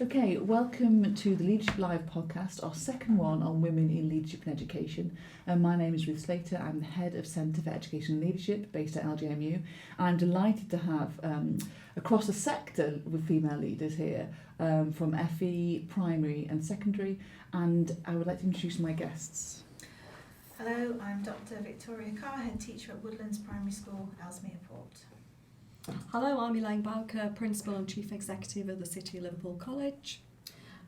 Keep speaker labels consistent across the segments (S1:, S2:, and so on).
S1: Okay, welcome to the Leadership Live podcast, our second one on women in leadership and education. My name is Ruth Slater. I'm the head of Centre for Education and Leadership based at LJMU. I'm delighted to have across the sector with female leaders here from FE, primary and secondary, and I would like to introduce my guests.
S2: Hello, I'm Dr. Victoria Carr, Headteacher at Woodlands Primary School, Ellesmere Port.
S3: Hello, I'm Elaine Bowker, Principal and Chief Executive of the City of Liverpool College.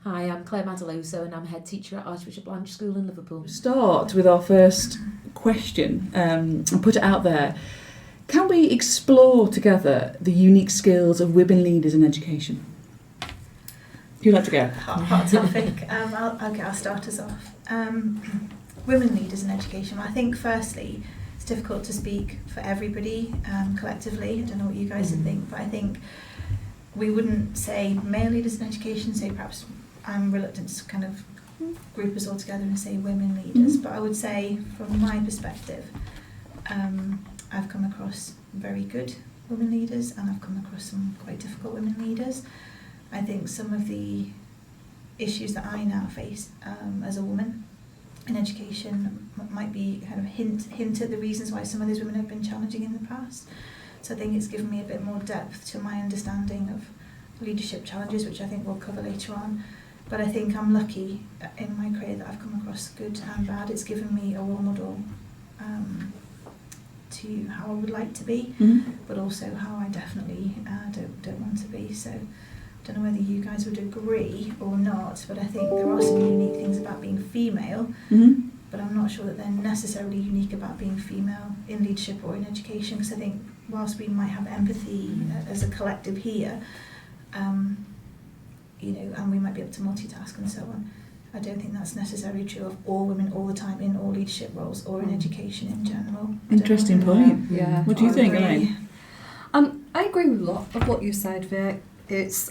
S4: Hi, I'm Clare Madeloso and I'm Headteacher at Archbishop Blanch School in Liverpool.
S1: Start with our first question and put it out there. Can we explore together the unique skills of women leaders in education? Who'd like to go?
S2: Hot topic. I'll start us off. Women leaders in education. I think firstly, it's difficult to speak for everybody collectively. I don't know what you guys would think, but I think we wouldn't say male leaders in education, say perhaps I'm reluctant to kind of group us all together and say women leaders, but I would say from my perspective, I've come across very good women leaders and I've come across some quite difficult women leaders. I think some of the issues that I now face as a woman in education might be kind of hint at the reasons why some of these women have been challenging in the past. So I think it's given me a bit more depth to my understanding of leadership challenges, which I think we'll cover later on. But I think I'm lucky in my career that I've come across good and bad. It's given me a role model to how I would like to be, but also how I definitely don't want to be. So I don't know whether you guys would agree or not, but I think there are some unique things about being female, but I'm not sure that they're necessarily unique about being female in leadership or in education, because I think whilst we might have empathy as a collective here, and we might be able to multitask and so on, I don't think that's necessarily true of all women all the time in all leadership roles or in education in general.
S1: Interesting point.
S3: Yeah.
S1: What do you think, Elaine?
S3: I agree with a lot of what you said, Vic. It's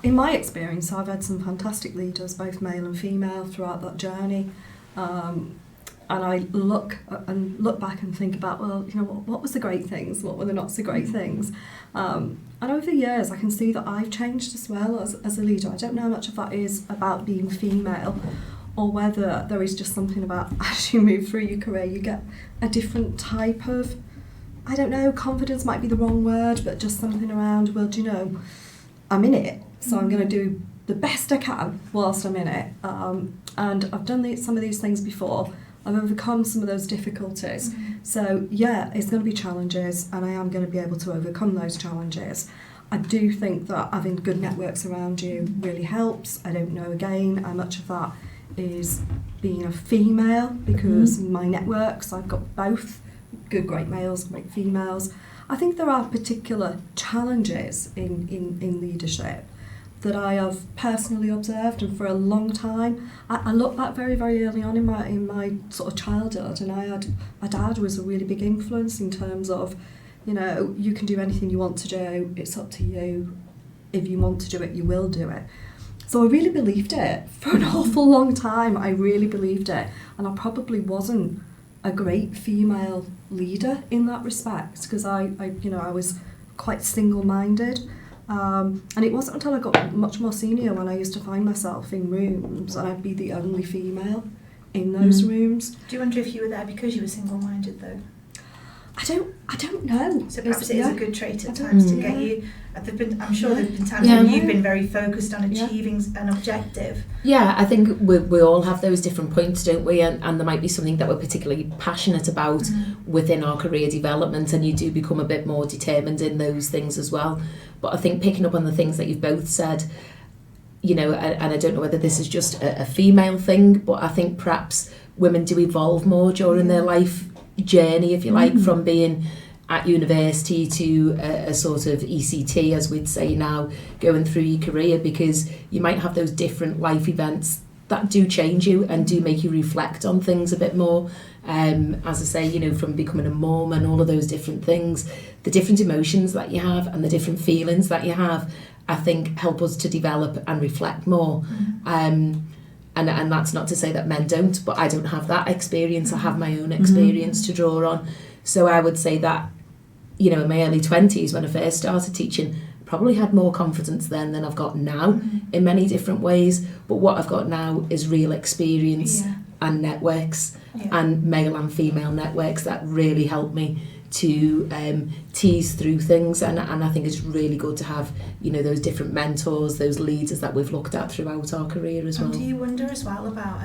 S3: in my experience, I've had some fantastic leaders, both male and female, throughout that journey. And I look back and think about, well, what was the great things? What were the not so great things? And over the years, I can see that I've changed as well as a leader. I don't know how much of that is about being female or whether there is just something about as you move through your career, you get a different type of, I don't know, confidence might be the wrong word, but just something around, well, I'm in it, so I'm going to do the best I can whilst I'm in it. And I've done some of these things before. I've overcome some of those difficulties. So yeah, it's going to be challenges and I am going to be able to overcome those challenges. I do think that having good networks around you really helps. I don't know, again, how much of that is being a female, because my networks, I've got both good, great males, great females. I think there are particular challenges in leadership that I have personally observed, and for a long time, I look back very, very early on in my sort of childhood, and my dad was a really big influence in terms of, you can do anything you want to do, it's up to you. If you want to do it, you will do it. So I really believed it for an awful long time. I really believed it, and I probably wasn't a great female leader in that respect, because I was quite single-minded. And it wasn't until I got much more senior when I used to find myself in rooms and I'd be the only female in those rooms.
S2: Do you wonder if you were there because you were single-minded though?
S3: I don't know.
S2: So perhaps it is a good trait at times to get you. I'm sure there have been times when you've been very focused on achieving an objective.
S4: Yeah, I think we all have those different points, don't we? And there might be something that we're particularly passionate about within our career development, and you do become a bit more determined in those things as well. But I think picking up on the things that you've both said, and I don't know whether this is just a female thing, but I think perhaps women do evolve more during their life journey, if you like, from being at university to a sort of ECT, as we'd say now, going through your career, because you might have those different life events that do change you and do make you reflect on things a bit more. As I say, from becoming a mum and all of those different things, the different emotions that you have and the different feelings that you have, I think help us to develop and reflect more. And that's not to say that men don't, but I don't have that experience. I have my own experience to draw on. So I would say that, in my early 20s, when I first started teaching, probably had more confidence then than I've got now in many different ways. But what I've got now is real experience and networks and male and female networks that really help me to tease through things, and I think it's really good to have, you know, those different mentors, those leaders that we've looked at throughout our career as well.
S2: And do you wonder as well about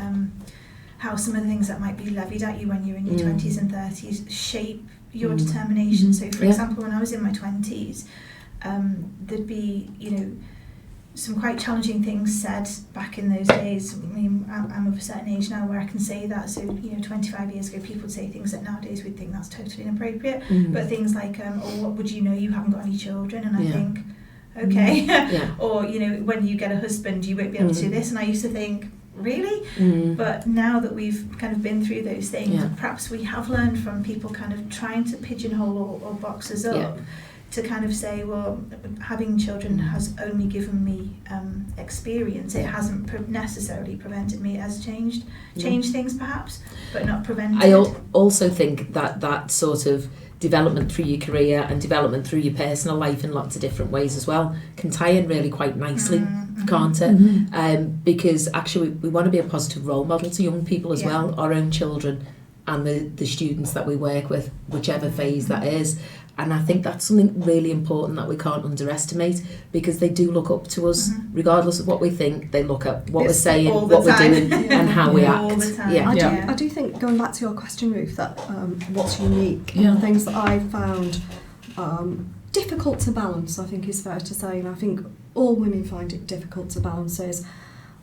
S2: how some of the things that might be levied at you when you're in your 20s and 30s shape your determination? So for example, when I was in my 20s, there'd be, you know, some quite challenging things said back in those days. I mean, I'm of a certain age now where I can say that. So, you know, 25 years ago, people would say things that nowadays we'd think that's totally inappropriate. But things like, oh, what would you know? You haven't got any children. And I think, okay. Or, you know, when you get a husband, you won't be able to do this. And I used to think, really? But now that we've kind of been through those things, perhaps we have learned from people kind of trying to pigeonhole or box us up. To kind of say, well, having children has only given me experience. It hasn't necessarily prevented me. It has changed things perhaps, but not prevented.
S4: I also think that sort of development through your career and development through your personal life in lots of different ways as well can tie in really quite nicely, can't it? Because actually we want to be a positive role model to young people as well, our own children and the students that we work with, whichever phase that is. And I think that's something really important that we can't underestimate, because they do look up to us, regardless of what we think. They look at what we're saying, what we're doing, and how we act.
S2: All the time.
S3: I do think, going back to your question, Ruth, that what's unique, and things that I found difficult to balance, I think is fair to say, and I think all women find it difficult to balance, is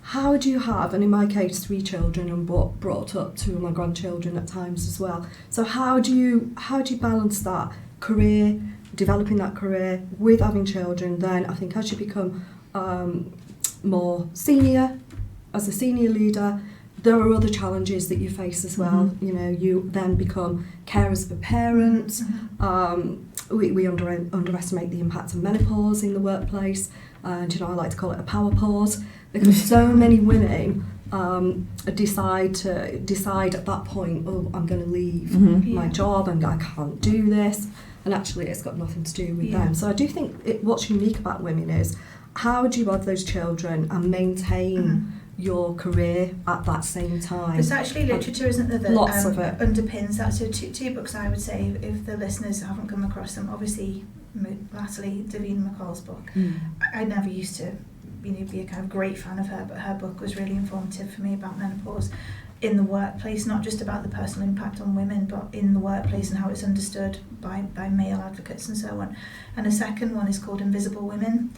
S3: how do you have, and in my case 3 children, and brought up 2 of my grandchildren at times as well. So how do you balance that career, developing that career with having children? Then I think as you become more senior, as a senior leader, there are other challenges that you face as well. You know, you then become carers for parents. We underestimate the impact of menopause in the workplace, and you know, I like to call it a power pause, because so many women decide at that point, oh, I'm going to leave my job and I can't do this. And actually it's got nothing to do with them. So I do think what's unique about women is, how do you have those children and maintain your career at that same time?
S2: There's actually literature, isn't there, that
S3: lots of it
S2: underpins that. So two books I would say, if the listeners haven't come across them, obviously latterly Davina McCall's book. I never used to be a kind of great fan of her, but her book was really informative for me about menopause in the workplace, not just about the personal impact on women, but in the workplace and how it's understood by male advocates and so on. And a second one is called Invisible Women,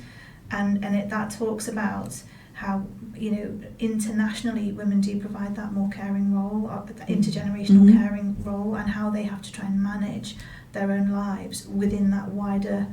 S2: and that talks about how, you know, internationally women do provide that more caring role, that intergenerational caring role, and how they have to try and manage their own lives within that wider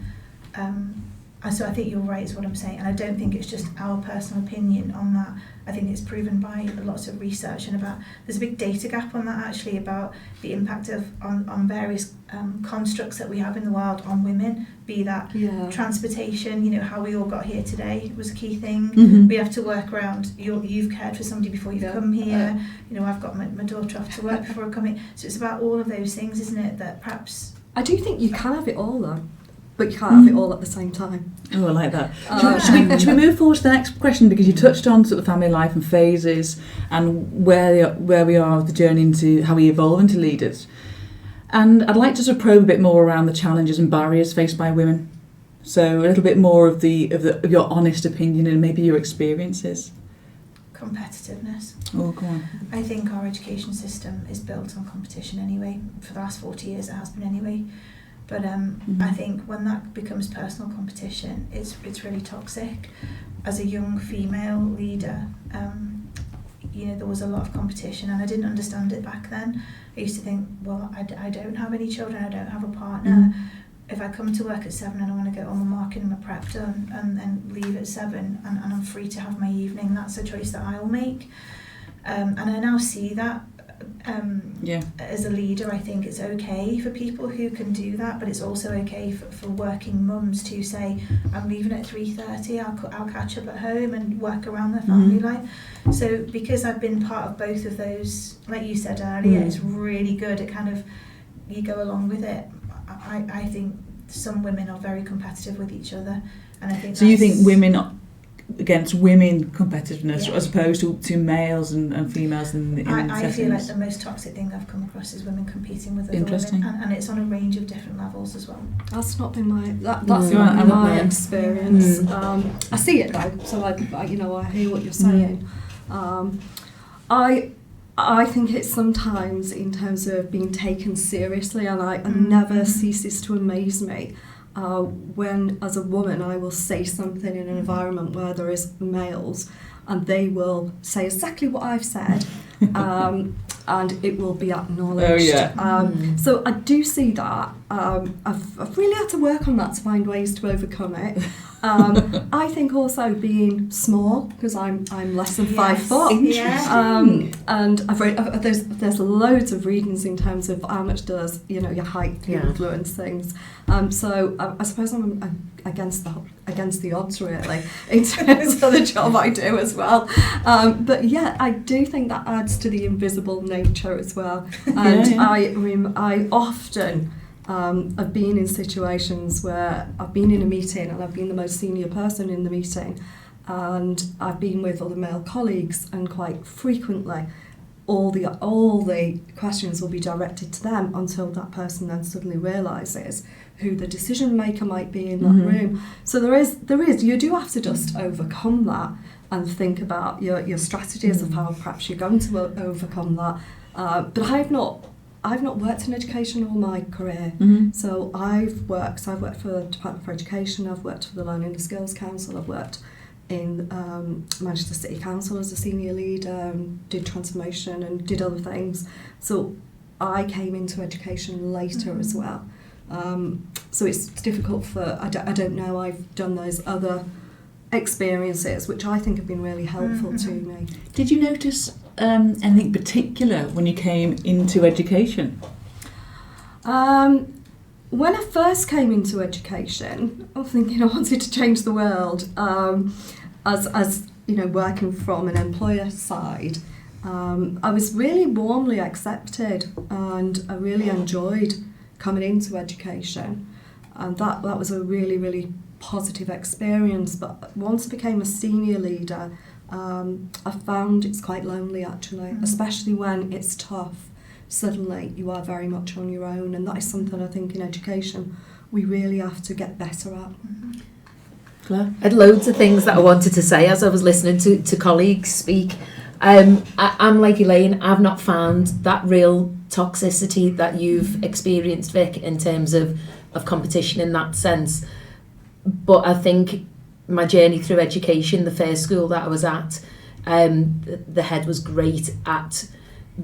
S2: so I think you're right is what I'm saying, and I don't think it's just our personal opinion on that. I think it's proven by lots of research, and there's a big data gap on that actually, about the impact on various constructs that we have in the world on women, be that transportation, you know, how we all got here today was a key thing. We have to work around, you've cared for somebody before you've come here, you know, I've got my daughter off to work before I come here. So it's about all of those things, isn't it, that perhaps...
S3: I do think you can have it all though, but you can't have it all at the same time.
S1: Oh, I like that. Should we move forward to the next question, because you touched on sort of family life and phases and where we are with the journey into how we evolve into leaders. And I'd like to sort of probe a bit more around the challenges and barriers faced by women. So a little bit more of your honest opinion and maybe your experiences.
S2: Competitiveness.
S1: Oh, go on.
S2: I think our education system is built on competition anyway. For the last 40 years it has been anyway. But I think when that becomes personal competition, it's really toxic. As a young female leader, you know, there was a lot of competition, and I didn't understand it back then. I used to think, well, I don't have any children, I don't have a partner. If I come to work at 7 and I want to get all my marking and my prep done and then leave at 7 and I'm free to have my evening, that's a choice that I'll make. And I now see that as a leader. I think it's okay for people who can do that, but it's also okay for working mums to say, I'm leaving at 3:30, I'll catch up at home and work around their family life. So because I've been part of both of those, like you said earlier, it's really good. It kind of, you go along with it. I think some women are very competitive with each other, And I think
S1: so you think women against women competitiveness as opposed to males and females in
S2: I
S1: settings?
S2: feel like the most toxic thing I've come across is women competing with other
S1: Interesting.
S2: women, and it's on a range of different levels as well.
S3: That's not been my
S1: Yeah,
S3: experience. I see it though, so I hear what you're saying. I think it's sometimes in terms of being taken seriously, and it never ceases to amaze me when, as a woman, I will say something in an environment where there is males, and they will say exactly what I've said, and it will be acknowledged.
S1: Oh, yeah.
S3: So I do see that. I've really had to work on that to find ways to overcome it. I think also being small, because I'm less than 5 foot. And I've read there's loads of readings in terms of how much does your height influence things. So I suppose I'm against the odds really in terms of the job I do as well. But yeah, I do think that adds to the invisible nature as well. And I often I've been in situations where I've been in a meeting and I've been the most senior person in the meeting, and I've been with other male colleagues, and quite frequently all the questions will be directed to them until that person then suddenly realises who the decision maker might be in that room. So there is you do have to just overcome that and think about your strategies of how perhaps you're going to overcome that. But I've not worked in education all my career. So I've worked for the Department for Education, I've worked for the Learning and Skills Council, I've worked in Manchester City Council as a senior leader, and did transformation and did other things. So I came into education later as well. So it's difficult I don't know, I've done those other experiences which I think have been really helpful to me.
S1: Did you notice anything particular when you came into education?
S3: When I first came into education, I was thinking I wanted to change the world. As working from an employer side, I was really warmly accepted, and I really enjoyed coming into education, and that was a really, really positive experience. But once I became a senior leader, I found it's quite lonely actually, especially when it's tough. Suddenly you are very much on your own, and that is something I think in education we really have to get better at.
S4: Claire? I had loads of things that I wanted to say as I was listening to colleagues speak. I'm like Elaine, I've not found that real toxicity that you've experienced, Vic, in terms of competition in that sense. But I think my journey through education, the first school that I was at, the head was great at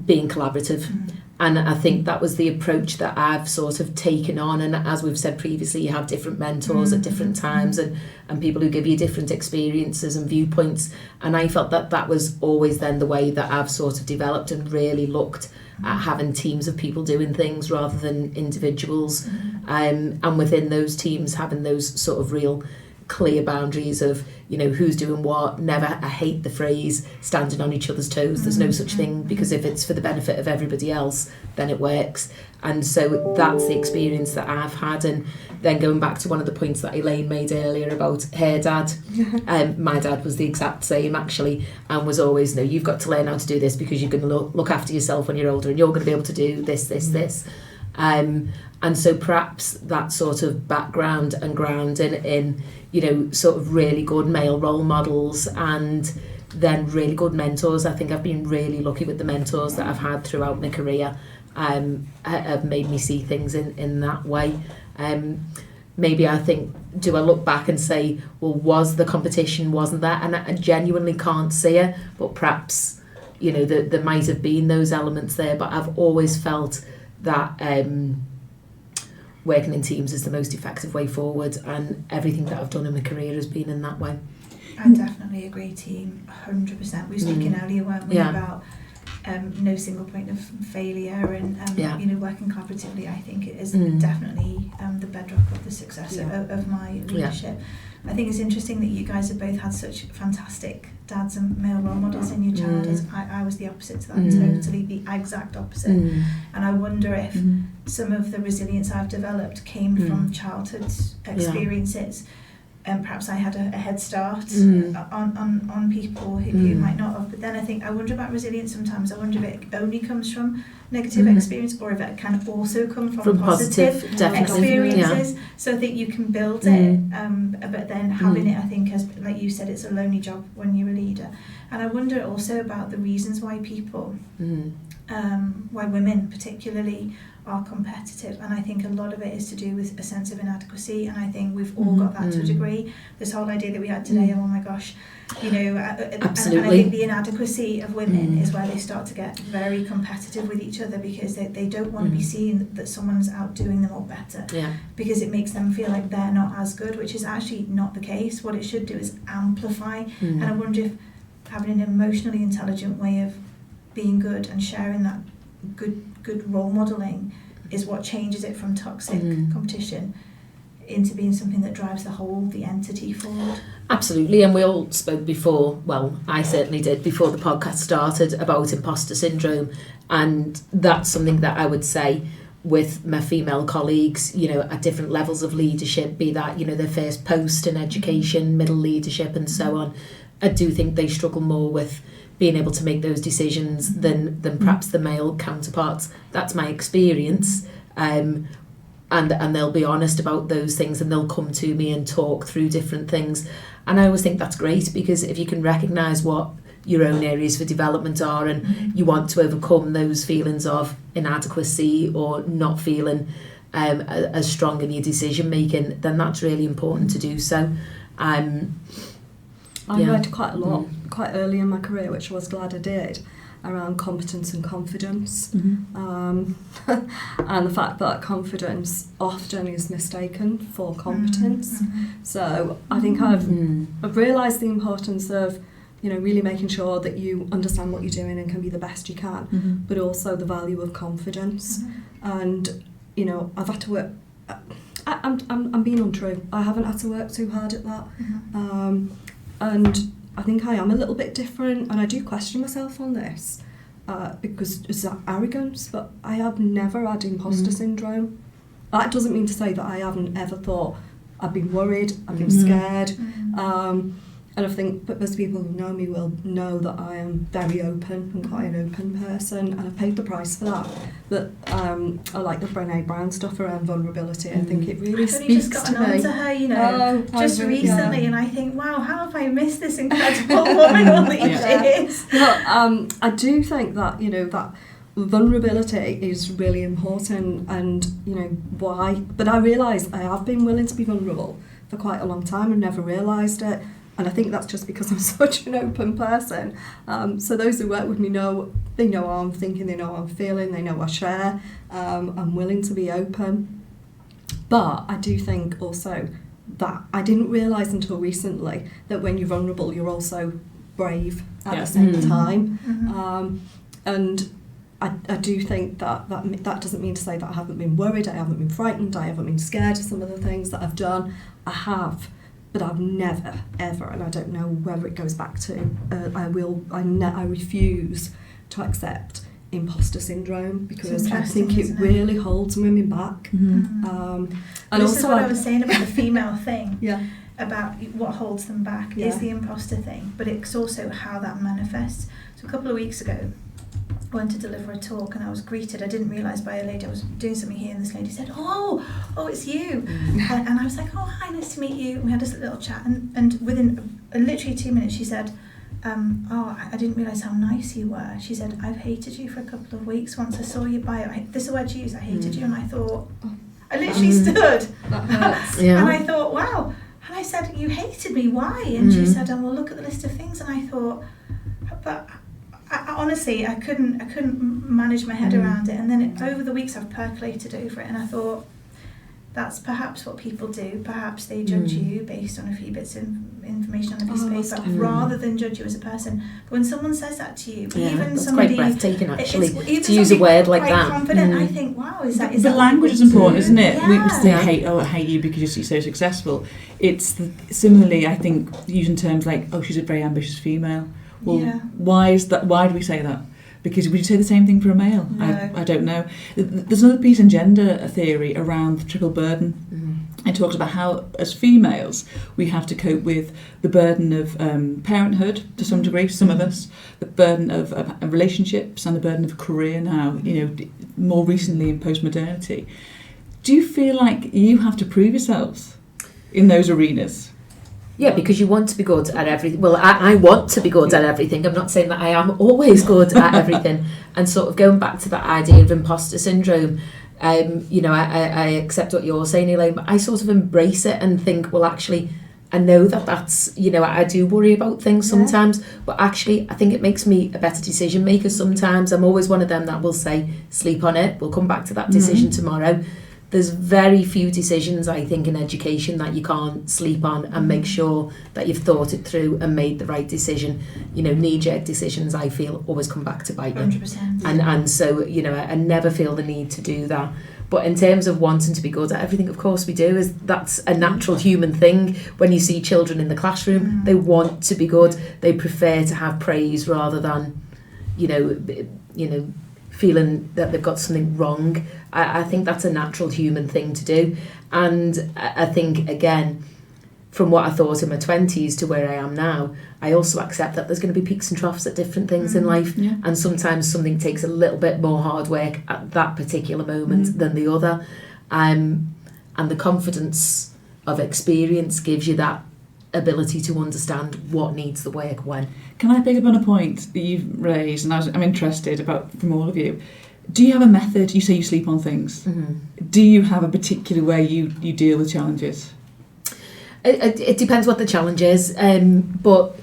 S4: being collaborative. And I think that was the approach that I've sort of taken on. And as we've said previously, you have different mentors at different times, and people who give you different experiences and viewpoints. And I felt that was always then the way that I've sort of developed and really looked at having teams of people doing things rather than individuals. And within those teams, having those sort of real clear boundaries of, who's doing what. I hate the phrase standing on each other's toes. There's no such thing, because if it's for the benefit of everybody else, then it works. And so that's the experience that I've had. And then going back to one of the points that Elaine made earlier about her dad, my dad was the exact same actually, and was always, no, you've got to learn how to do this because you're going to look after yourself when you're older, and you're going to be able to do this. And so perhaps that sort of background and grounding in, sort of really good male role models and then really good mentors. I think I've been really lucky with the mentors that I've had throughout my career, have made me see things in that way. Maybe I think, do I look back and say, well, was the competition, wasn't that? And I genuinely can't see it, but perhaps, there might have been those elements there, but I've always felt that working in teams is the most effective way forward, and everything that I've done in my career has been in that way.
S2: I definitely agree, team, 100%. We were speaking earlier, weren't we, about no single point of failure, and working collaboratively. I think it is definitely the bedrock of the success of my leadership. I think it's interesting that you guys have both had such fantastic dads and male role models in your childhood. I was the opposite to that, totally the exact opposite. And I wonder if some of the resilience I've developed came from childhood experiences perhaps I had a head start on people who might not have. But then I wonder about resilience sometimes. I wonder if it only comes from negative experience, or if it can also come from positive experiences. Yeah. So I think you can build it, but then having it, I think, as like you said, it's a lonely job when you're a leader. And I wonder also about the reasons why people, why women particularly, are competitive, and I think a lot of it is to do with a sense of inadequacy, and I think we've all got that to a degree. This whole idea that we had today, oh my gosh,
S4: Absolutely.
S2: And I think the inadequacy of women is where they start to get very competitive with each other, because they don't want to be seen that someone's outdoing them or better, because it makes them feel like they're not as good, which is actually not the case. What it should do is amplify, and I wonder if having an emotionally intelligent way of being good and sharing that good role modelling is what changes it from toxic competition into being something that drives the entity forward.
S4: Absolutely, and we all spoke before, well, I certainly did, before the podcast started, about imposter syndrome, and that's something that I would say with my female colleagues, at different levels of leadership, be that, their first post in education, middle leadership and so on. I do think they struggle more with being able to make those decisions than perhaps the male counterparts. That's my experience. And they'll be honest about those things, and they'll come to me and talk through different things. And I always think that's great, because if you can recognise what your own areas for development are, and you want to overcome those feelings of inadequacy or not feeling as strong in your decision making, then that's really important to do so.
S3: I read quite a lot, quite early in my career, which I was glad I did, around competence and confidence, and the fact that confidence often is mistaken for competence. So I think I've realised the importance of, really making sure that you understand what you're doing and can be the best you can, but also the value of confidence. And I've had to work. I'm being untrue. I haven't had to work too hard at that. And I think I am a little bit different, and I do question myself on this, because it's that arrogance, but I have never had imposter syndrome. That doesn't mean to say that I haven't ever thought, I've been worried, I've been scared, and I think that most people who know me will know that I am very open and quite an open person, and I've paid the price for that. But I like the Brené Brown stuff around vulnerability. I think it really speaks to me.
S2: I've only just gotten onto her, just recently, and I think, wow, how have I missed this incredible woman all these years?
S3: Well, I do think that, that vulnerability is really important, and, why. But I realise I have been willing to be vulnerable for quite a long time and never realised it. And I think that's just because I'm such an open person. So those who work with me know, they know how I'm thinking, they know how I'm feeling, they know I share. I'm willing to be open. But I do think also that I didn't realise until recently that when you're vulnerable, you're also brave at the same time. And I do think that doesn't mean to say that I haven't been worried, I haven't been frightened, I haven't been scared of some of the things that I've done. I have. But I've never, ever, and I don't know whether it goes back to, I refuse to accept imposter syndrome, because I think it really holds women back.
S2: And this is what I was saying about the female thing, about what holds them back is the imposter thing, but it's also how that manifests. So a couple of weeks ago, I went to deliver a talk, and I was greeted, I didn't realise, by a lady. I was doing something here, and this lady said, oh, it's you. And I was like, oh, hi, nice to meet you. And we had this little chat, and within literally 2 minutes she said, I didn't realise how nice you were. She said, I've hated you for a couple of weeks. Once I saw your bio, this is the word she used, I hated you. And I thought, I literally stood.
S3: That hurts.
S2: And I thought, wow. And I said, you hated me, why? And she said, well, look at the list of things. And I thought, but I honestly, I couldn't manage my head around it. And then over the weeks I've percolated over it, and I thought, that's perhaps what people do. Perhaps they judge you based on a few bits of information on a piece of paper, rather than judge you as a person. But when someone says that to you, even
S4: that's
S2: somebody,
S4: quite breathtaking, actually, to use a word like that.
S2: Confident, I think, wow, is that
S1: the language is important, isn't it?
S2: Yeah.
S1: We say, I hate you because you're so successful. It's similarly, I think, using terms like, oh, she's a very ambitious female. Well, why is that? Why do we say that? Because would you say the same thing for a male?
S2: No.
S1: I don't know. There's another piece in gender theory around the triple burden. it talks about how, as females, we have to cope with the burden of parenthood to some degree, some of us, the burden of relationships and the burden of career now, more recently in post-modernity. Do you feel like you have to prove yourselves in those arenas?
S4: Yeah, because you want to be good at everything. Well, I want to be good at everything. I'm not saying that I am always good at everything. And sort of going back to that idea of imposter syndrome, I accept what you're saying, Elaine, but I sort of embrace it and think, well, actually, I know that's, I do worry about things sometimes, but actually I think it makes me a better decision maker sometimes. I'm always one of them that will say, sleep on it, we'll come back to that decision tomorrow. There's very few decisions, I think, in education that you can't sleep on and make sure that you've thought it through and made the right decision. Knee-jerk decisions, I feel, always come back to bite you.
S2: 100%.
S4: And so, I never feel the need to do that. But in terms of wanting to be good at everything, of course we do. That's a natural human thing. When you see children in the classroom, they want to be good. They prefer to have praise rather than, feeling that they've got something wrong. I think that's a natural human thing to do. And I think, again, from what I thought in my 20s to where I am now, I also accept that there's going to be peaks and troughs at different things in life. Yeah. And sometimes something takes a little bit more hard work at that particular moment than the other. And the confidence of experience gives you that ability to understand what needs the work when.
S1: Can I pick up on a point that you've raised, and I'm interested about from all of you? Do you have a method? You say you sleep on things. Do you have a particular way you deal with challenges?
S4: It depends what the challenge is, but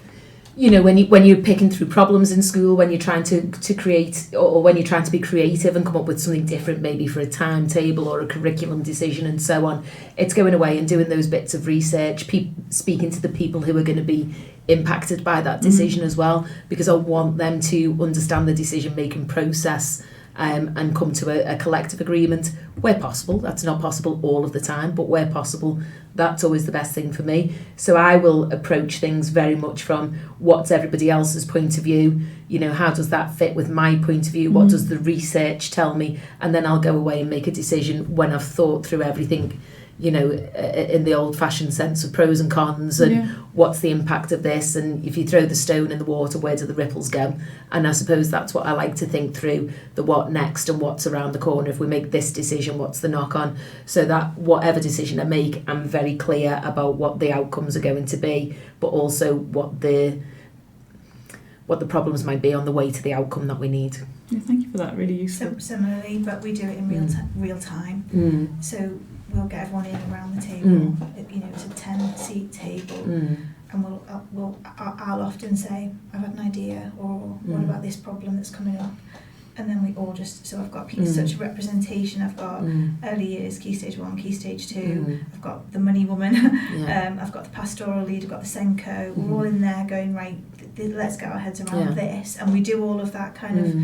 S4: when you're picking through problems in school, when you're trying to create, or when you're trying to be creative and come up with something different, maybe for a timetable or a curriculum decision and so on, it's going away and doing those bits of research, speaking to the people who are going to be impacted by that decision as well, because I want them to understand the decision making process and come to a collective agreement where possible. That's not possible all of the time, but where possible, that's always the best thing for me. So I will approach things very much from what's everybody else's point of view, how does that fit with my point of view, what does the research tell me, and then I'll go away and make a decision when I've thought through everything, in the old-fashioned sense of pros and cons and what's the impact of this, and if you throw the stone in the water, where do the ripples go? And I suppose that's what I like to think through, the what next and what's around the corner. If we make this decision, what's the knock-on? So that whatever decision I make, I'm very clear about what the outcomes are going to be, but also what the problems might be on the way to the outcome that we need.
S1: Yeah, thank you for that, really useful.
S2: Similarly, but we do it in real time. So we'll get everyone in around the table. It's a 10-seat table, and I'll often say, I've had an idea, or what about this problem that's coming up? And then we all so I've got such a representation. I've got early years, Key Stage 1, Key Stage 2, I've got the money woman, I've got the pastoral lead, I've got the Senko. We're all in there going, right, let's get our heads around this. And we do all of that kind of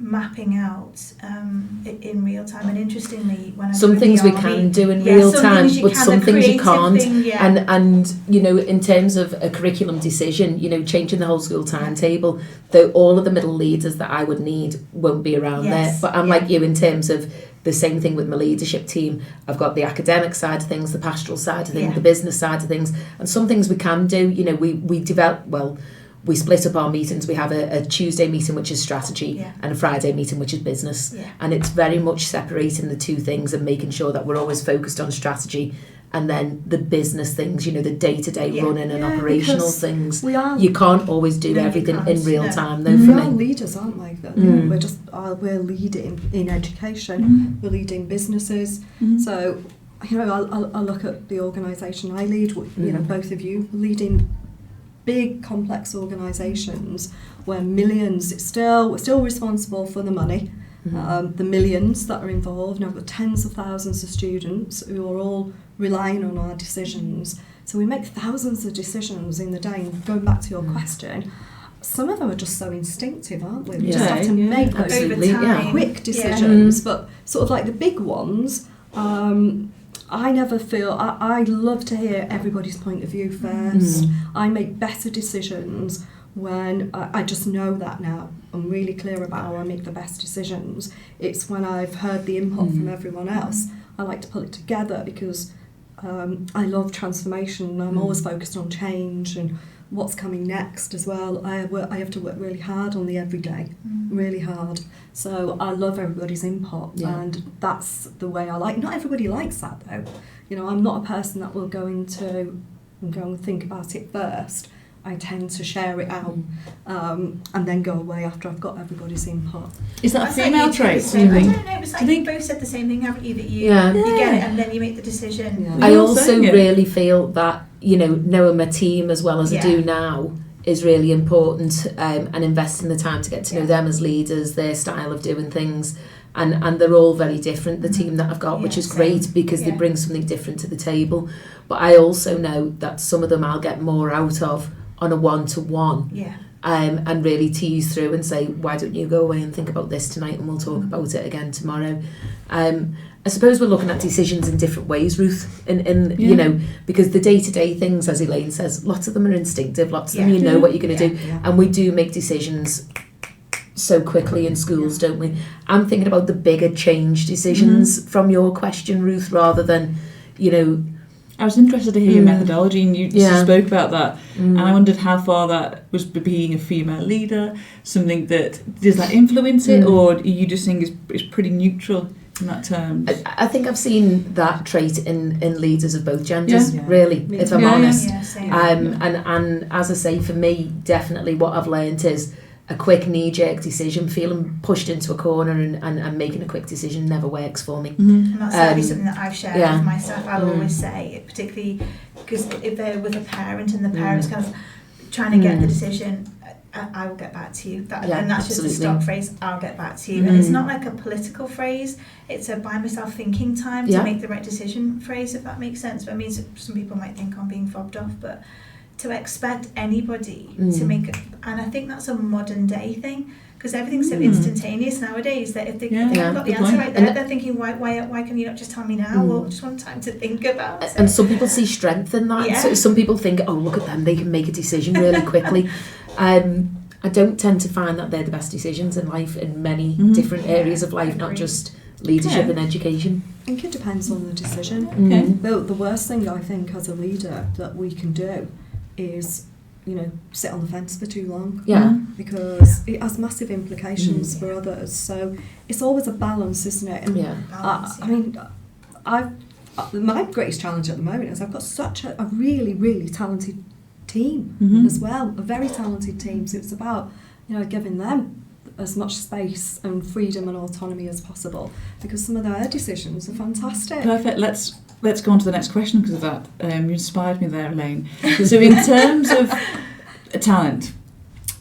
S2: mapping out in real time. And interestingly, when
S4: some things we can do in real time, but some things you can't. And in terms of a curriculum decision, changing the whole school timetable, though all of the middle leaders that I would need won't be around there. But I'm like you in terms of the same thing with my leadership team. I've got the academic side of things, the pastoral side of things, the business side of things, and some things we can do. We develop we split up our meetings. We have a Tuesday meeting, which is strategy, and a Friday meeting, which is business. And it's very much separating the two things and making sure that we're always focused on strategy, and then the business things, the day-to-day running and operational things. You can't always do everything in real time, though, for me.
S3: We are leaders, aren't we? We're leading in education, we're leading businesses. So, I look at the organisation I lead, both of you leading big complex organisations where millions, we're still responsible for the money, the millions that are involved. Now we've got tens of thousands of students who are all relying on our decisions. So we make thousands of decisions in the day, and going back to your question, some of them are just so instinctive, aren't we? We just have to make those quick decisions, but sort of like the big ones, I never feel, I love to hear everybody's point of view first. I make better decisions when I just know that now. I'm really clear about how I make the best decisions. It's when I've heard the input from everyone else. I like to pull it together because I love transformation. I'm always focused on change and what's coming next as well. I have to work really hard on the everyday, really hard. So I love everybody's input, and that's the way I like. Not everybody likes that though. You know, I'm not a person that will go and think about it first. I tend to share it out and then go away after I've got everybody's input.
S1: Is that a female trait?
S2: I don't know. It's like you both said the same thing, haven't you? That you get it and then you make the decision.
S3: Yeah.
S4: I also really feel that, you know, knowing my team as well as I do now is really important, and investing the time to get to know them as leaders, their style of doing things. And they're all very different, the team that I've got, which is great because they bring something different to the table. But I also know that some of them I'll get more out of on a one-to-one. And really tease through and say, why don't you go away and think about this tonight and we'll talk about it again tomorrow. I suppose we're looking at decisions in different ways, Ruth, you know, because the day-to-day things, as Elaine says, lots of them are instinctive, lots of them you know what you're going to do, and we do make decisions so quickly in schools, don't we? I'm thinking about the bigger change decisions from your question, Ruth, rather than, you know...
S1: I was interested to hear your methodology, and you spoke about that, and I wondered how far that was being a female leader, something that, does that influence it, or do you just think it's pretty neutral in that terms?
S4: I think I've seen that trait in leaders of both genders, really, if I'm honest. And as I say, for me, definitely what I've learned is a quick knee-jerk decision, feeling pushed into a corner and making a quick decision never works for me.
S2: And that's certainly something that I've shared with my staff. I'll always say, particularly because if they're with a parent and the parent's kind of trying to get the decision, I will get back to you. And that's just a stock phrase, I'll get back to you. And it's not like a political phrase, it's a by myself thinking time to make the right decision phrase, if that makes sense. But I mean, some people might think I'm being fobbed off, but to expect anybody to make and I think that's a modern day thing, because everything's so instantaneous nowadays that if they haven't got the answer right there, they're thinking, why can you not just tell me now? Well, just want time to think about it.
S4: And some people see strength in that. So some people think, oh, look at them, they can make a decision really quickly. I don't tend to find that they're the best decisions in life in many different areas of life, not just leadership and education.
S3: I think it depends on the decision. The worst thing I think as a leader that we can do is, you know, sit on the fence for too long. Because it has massive implications for others. So it's always a balance, isn't it? And I mean, my greatest challenge at the moment is I've got such a really, really talented team as well, a very talented team. So it's about, you know, giving them as much space and freedom and autonomy as possible, because some of their decisions are fantastic.
S1: Perfect. Let's go on to the next question because of that. You inspired me there, Elaine. So in terms of talent,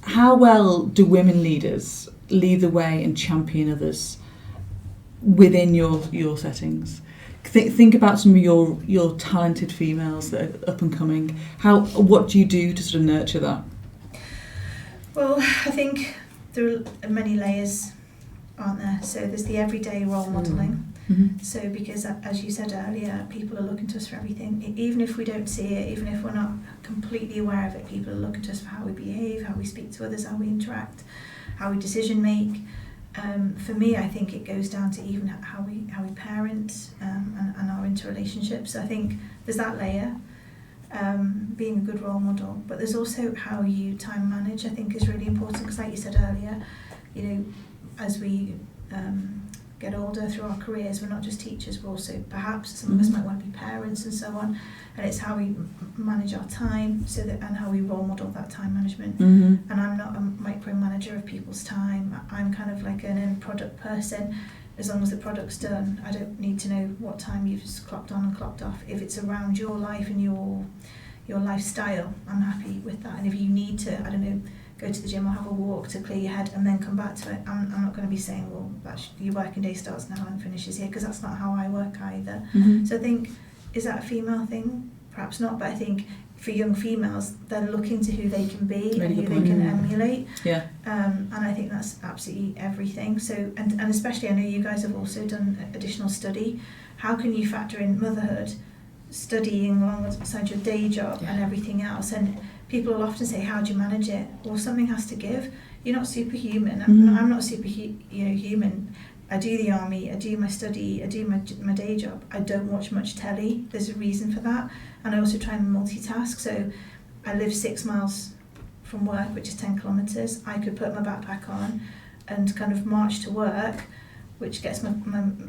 S1: how well do women leaders lead the way and champion others within your settings? Think about some of your talented females that are up and coming. What do you do to sort of nurture that?
S2: Well, I think there are many layers, aren't there? So there's the everyday role modelling. So because, as you said earlier, people are looking to us for everything. Even if we don't see it, even if we're not completely aware of it, people are looking to us for how we behave, how we speak to others, how we interact, how we decision make. For me, I think it goes down to even how we parent and our interrelationships. So I think there's that layer, being a good role model, but there's also how you time manage. I think is really important, because like you said earlier, you know, as we get older through our careers, we're not just teachers, we're also, perhaps some of us might want to be parents and so on, and it's how we manage our time and how we role model that time management. And I'm not a micromanager of people's time. I'm kind of like an end product person. As long as the product's done, I don't need to know what time you've clocked on and clocked off. If it's around your life and your lifestyle, I'm happy with that. And if you need to, I don't know, go to the gym or have a walk to clear your head and then come back to it, I'm not going to be saying, well, your working day starts now and finishes here, because that's not how I work either. So I think, is that a female thing? Perhaps not, but I think for young females, they're looking to who they can be and who they can emulate. And I think that's absolutely everything. So, and especially, I know you guys have also done additional study. How can you factor in motherhood, studying alongside your day job and everything else? And people will often say, how do you manage it? Well, something has to give. You're not superhuman. I'm not superhuman. I do the army, I do my study, I do my day job. I don't watch much telly. There's a reason for that. And I also try and multitask. So I live 6 miles from work, which is 10 kilometres. I could put my backpack on and kind of march to work, which gets my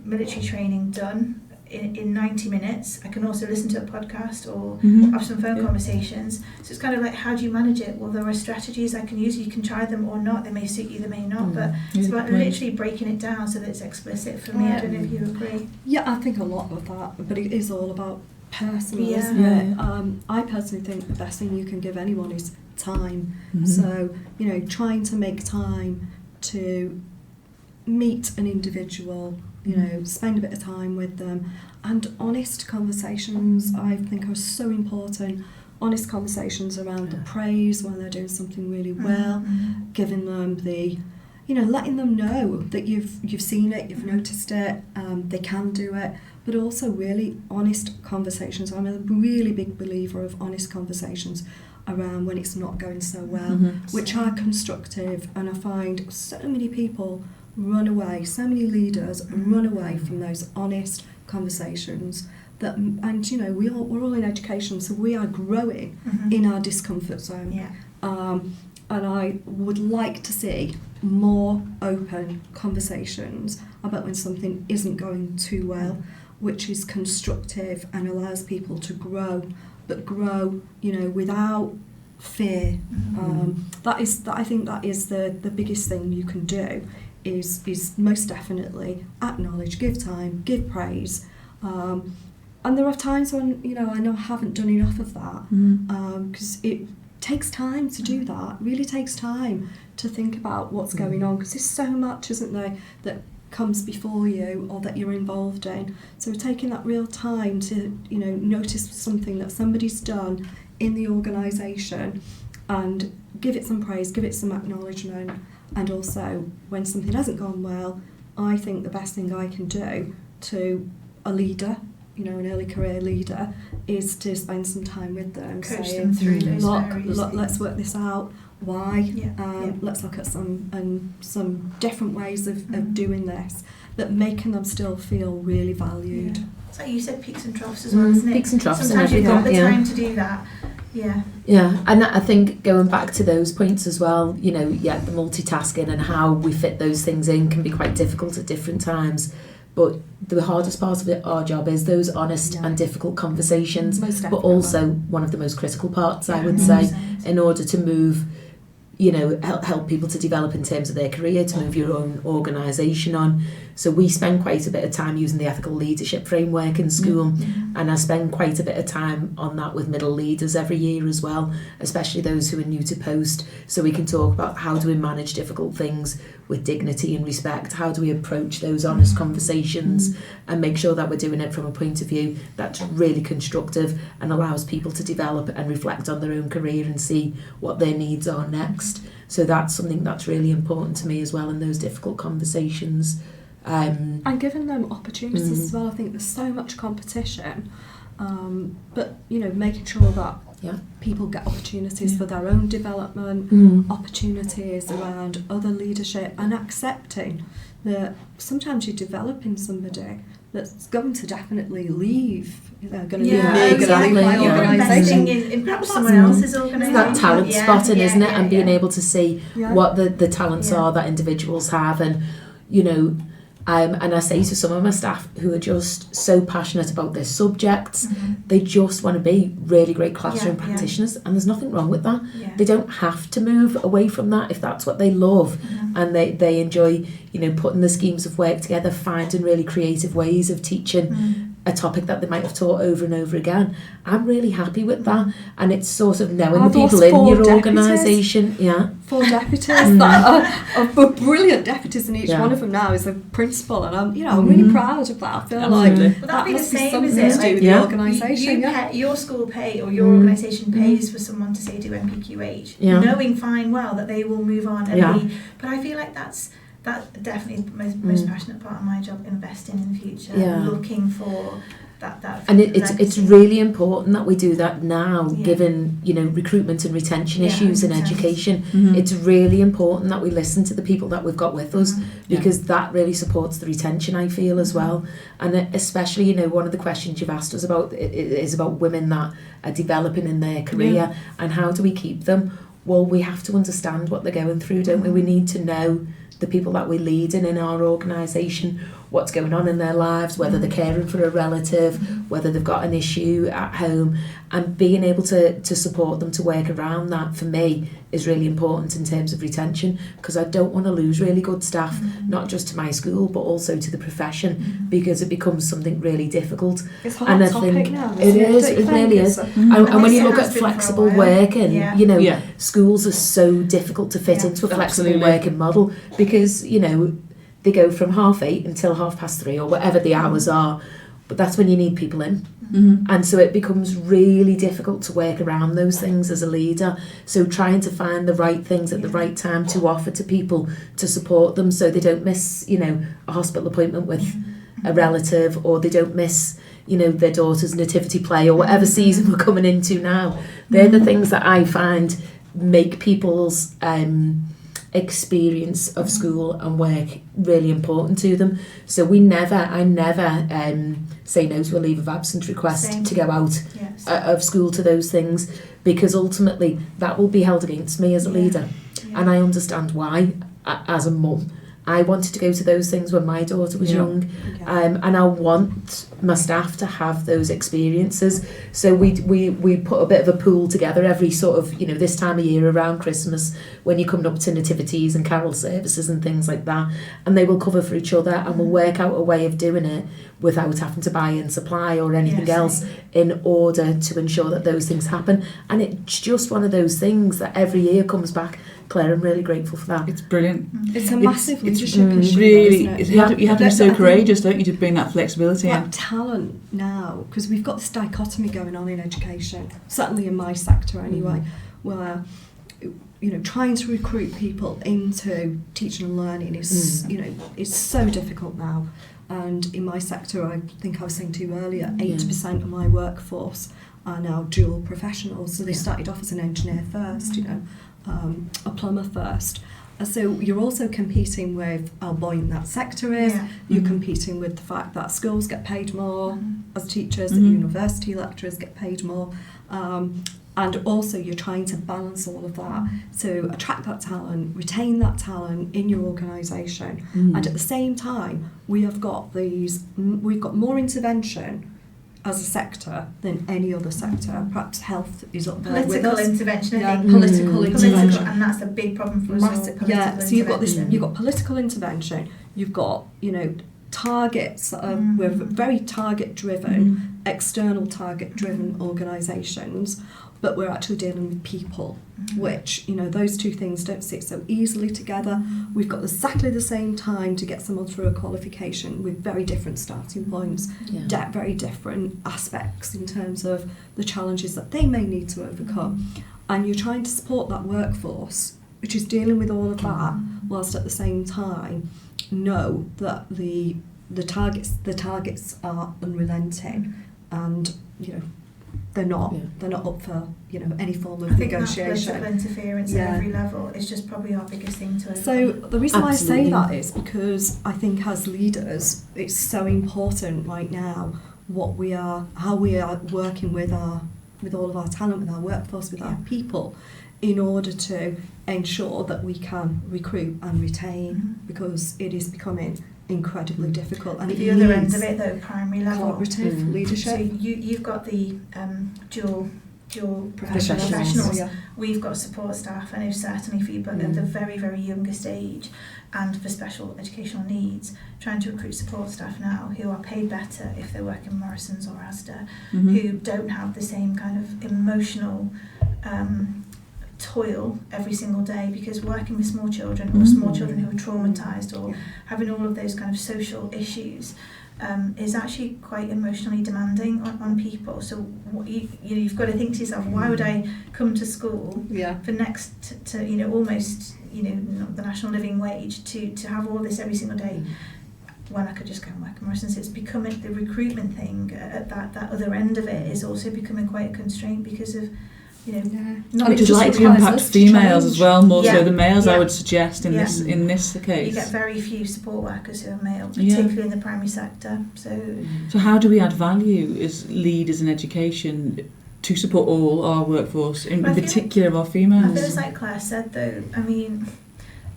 S2: military training done in 90 minutes. I can also listen to a podcast or have some phone conversations. So it's kind of like, how do you manage it? Well, there are strategies I can use. You can try them or not. They may suit you, they may not. But it's about literally breaking it down so that it's explicit for me. I don't know if you agree.
S3: Yeah, I think a lot of that, but it is all about personal,
S2: Yeah.
S3: isn't it? I personally think the best thing you can give anyone is time. So, trying to make time to meet an individual, spend a bit of time with them, and honest conversations I think are so important. Honest conversations around the praise when they're doing something really well, giving them the, letting them know that you've seen it, you've noticed it, they can do it, but also really honest conversations. I'm a really big believer of honest conversations around when it's not going so well, which are constructive, and I find so many people run away, so many leaders run away from those honest conversations that, and we're all in education, so we are growing in our discomfort zone. And I would like to see more open conversations about when something isn't going too well, which is constructive and allows people to grow, but grow, without fear. I think that is the biggest thing you can do. Is most definitely acknowledge, give time, give praise, and there are times when I know I haven't done enough of that, because it takes time to do that. It really takes time to think about what's going on, because there's so much, isn't there, that comes before you or that you're involved in. So taking that real time to notice something that somebody's done in the organisation and give it some praise, give it some acknowledgement. And also, when something hasn't gone well, I think the best thing I can do to a leader, an early career leader, is to spend some time with them,
S2: Coach
S3: saying,
S2: them through those
S3: look, let's work this out. Why? Let's look at some different ways of doing this, but making them still feel really valued.
S2: So you said peaks and troughs as well, isn't it?
S4: Peaks and troughs.
S2: Sometimes
S4: and
S2: you've got the
S4: everything,
S2: time to do that.
S4: Yeah, and I think going back to those points as well, the multitasking and how we fit those things in can be quite difficult at different times. But the hardest part of our job is those honest and difficult conversations, but also one of the most critical parts, I would say, in order to move, help people to develop in terms of their career, to move your own organisation on. So we spend quite a bit of time using the ethical leadership framework in school, and I spend quite a bit of time on that with middle leaders every year as well, especially those who are new to post, so we can talk about how do we manage difficult things with dignity and respect, how do we approach those honest conversations and make sure that we're doing it from a point of view that's really constructive and allows people to develop and reflect on their own career and see what their needs are next. So that's something that's really important to me as well in those difficult conversations.
S3: And giving them opportunities as well. I think there's so much competition, but making sure that people get opportunities for their own development, opportunities around other leadership, and accepting that sometimes you're developing somebody that's going to definitely leave. They're going to leave my
S2: You're investing in perhaps someone else's organisation.
S4: That talent spotting, isn't it? And being able to see what the talents are that individuals have, and and I say to some of my staff who are just so passionate about their subjects, they just want to be really great classroom practitioners, and there's nothing wrong with that. They don't have to move away from that if that's what they love, and they enjoy, putting the schemes of work together, finding really creative ways of teaching a topic that they might have taught over and over again. I'm really happy with that, and it's sort of knowing the people in your organisation.
S3: 4 deputies that are brilliant deputies, and each one of them now is a principal, and I'm really proud of that. I feel like that
S2: be
S3: must
S2: the
S3: be
S2: same,
S3: something
S2: is
S3: to
S2: it?
S3: do with the organisation.
S2: Your school pay or your organisation pays for someone to say do MPQH, knowing fine well that they will move on and be. But I feel like that's definitely the most passionate part of my job, investing in the future, looking for
S4: And it's really important that we do that now,
S2: Yeah.
S4: given, you know, recruitment and retention issues in
S2: 100%.
S4: education.
S1: Mhm.
S4: It's really important that we listen to the people that we've got with us,
S2: Mm-hmm.
S4: because that really supports the retention, I feel, as well. And especially, you know, one of the questions you've asked us about is about women that are developing in their career, and how do we keep them? Well, we have to understand what they're going through, don't we? We need to know the people that we're leading in our organisation, what's going on in their lives, whether they're caring for a relative, whether they've got an issue at home, and being able to support them to work around that, for me, is really important in terms of retention, because I don't want to lose really good staff, not just to my school but also to the profession, because it becomes something really difficult.
S3: It's a
S4: And
S3: hot
S4: I
S3: topic
S4: think
S3: now.
S4: it is, it really is. And when you look at flexible working, you know,
S1: Yeah.
S4: schools are so difficult to fit into a flexible
S1: Absolutely.
S4: working model, because, you know, they go from 8:30 until 3:30 or whatever the hours are, but that's when you need people in.
S1: Mhm.
S4: And so it becomes really difficult to work around those things as a leader. So trying to find the right things at the right time to offer to people to support them, so they don't miss, you know, a hospital appointment with a relative, or they don't miss, you know, their daughter's nativity play, or whatever season we're coming into now. They're the things that I find make people's experience of school and work really important to them. So I never say no to a leave of absence request
S2: Same.
S4: to go out
S2: Yes.
S4: of school to those things, because ultimately that will be held against me as a leader. And I understand why, as a mum. I wanted to go to those things when my daughter was young, and I want my staff to have those experiences. So we put a bit of a pool together every sort of, you know, this time of year around Christmas, when you're coming up to nativities and carol services and things like that, and they will cover for each other, and we'll work out a way of doing it without having to buy in supply or anything else, in order to ensure that those things happen. And it's just one of those things that every year comes back. Claire, I'm really grateful for that.
S1: It's brilliant.
S3: It's a massive leadership
S1: It's
S3: issue,
S1: really,
S3: though,
S1: you
S3: isn't it?
S1: have to be so
S3: I think-
S1: courageous, don't you, to bring that flexibility
S3: Like
S1: in.
S3: talent now, because we've got this dichotomy going on in education, certainly in my sector anyway, where, you know, trying to recruit people into teaching and learning is, you know, is so difficult now. And in my sector, I think I was saying to you earlier, 80% of my workforce are now dual professionals. So they started off as an engineer first, you know, a plumber first. So you're also competing with how buoyant that sector is. You're competing with the fact that schools get paid more as teachers, that university lecturers get paid more. And also you're trying to balance all of that. So attract that talent, retain that talent in your organisation. And at the same time, we've got more intervention as a sector than any other sector. Perhaps health is up there with
S2: Political
S3: us.
S2: intervention, I think.
S3: Political intervention.
S2: And that's a big problem for us
S3: Massive,
S2: all.
S3: yeah. So you've got this.
S2: intervention.
S3: You've got political intervention. You've got, you know, targets that are we're very target driven, external target driven organisations, but we're actually dealing with people, which, you know, those two things don't sit so easily together. We've got exactly the same time to get someone through a qualification with very different starting points, very different aspects in terms of the challenges that they may need to overcome. And you're trying to support that workforce, which is dealing with all of that, whilst at the same time know that the targets are unrelenting, and, you know, they're not up for, you know, any form of
S2: I think that
S3: negotiation.
S2: political interference at every level is just probably our biggest thing to overcome.
S3: So the reason why I say
S4: Absolutely.
S3: that is because I think as leaders, it's so important right now how we are working with all of our talent, with our workforce, with our people, in order to ensure that we can recruit and retain, because it is becoming incredibly difficult. And
S2: At
S3: it
S2: the other end
S3: needs
S2: of it, though, primary level.
S3: collaborative leadership.
S2: So you've got the dual
S3: Professionals.
S2: professionals.
S3: Yeah.
S2: We've got support staff, and it's certainly for people at the very, very youngest age, and for special educational needs, trying to recruit support staff now who are paid better if they work in Morrison's or Asda, who don't have the same kind of emotional toil every single day, because working with small children, or small children who are traumatised, or having all of those kind of social issues, is actually quite emotionally demanding on people. So you've got to think to yourself, why would I come to school for next to almost not the national living wage to have all this every single day? when I could just go and work in Morrison's. It's becoming, the recruitment thing at that other end of it is also becoming quite a constraint because of, you know, not
S1: which is
S2: just
S1: likely to
S2: requires
S1: impact
S2: us to
S1: females
S2: change.
S1: as well, more
S2: Yeah.
S1: so than males,
S2: Yeah.
S1: I would suggest in
S2: Yeah.
S1: this case.
S2: You get very few support workers who are male,
S1: Yeah.
S2: particularly in the primary sector.
S1: So how do we add value as leaders in education to support all our workforce, in
S2: I feel
S1: particular our
S2: I
S1: females?
S2: feel it's like Claire said though, I mean,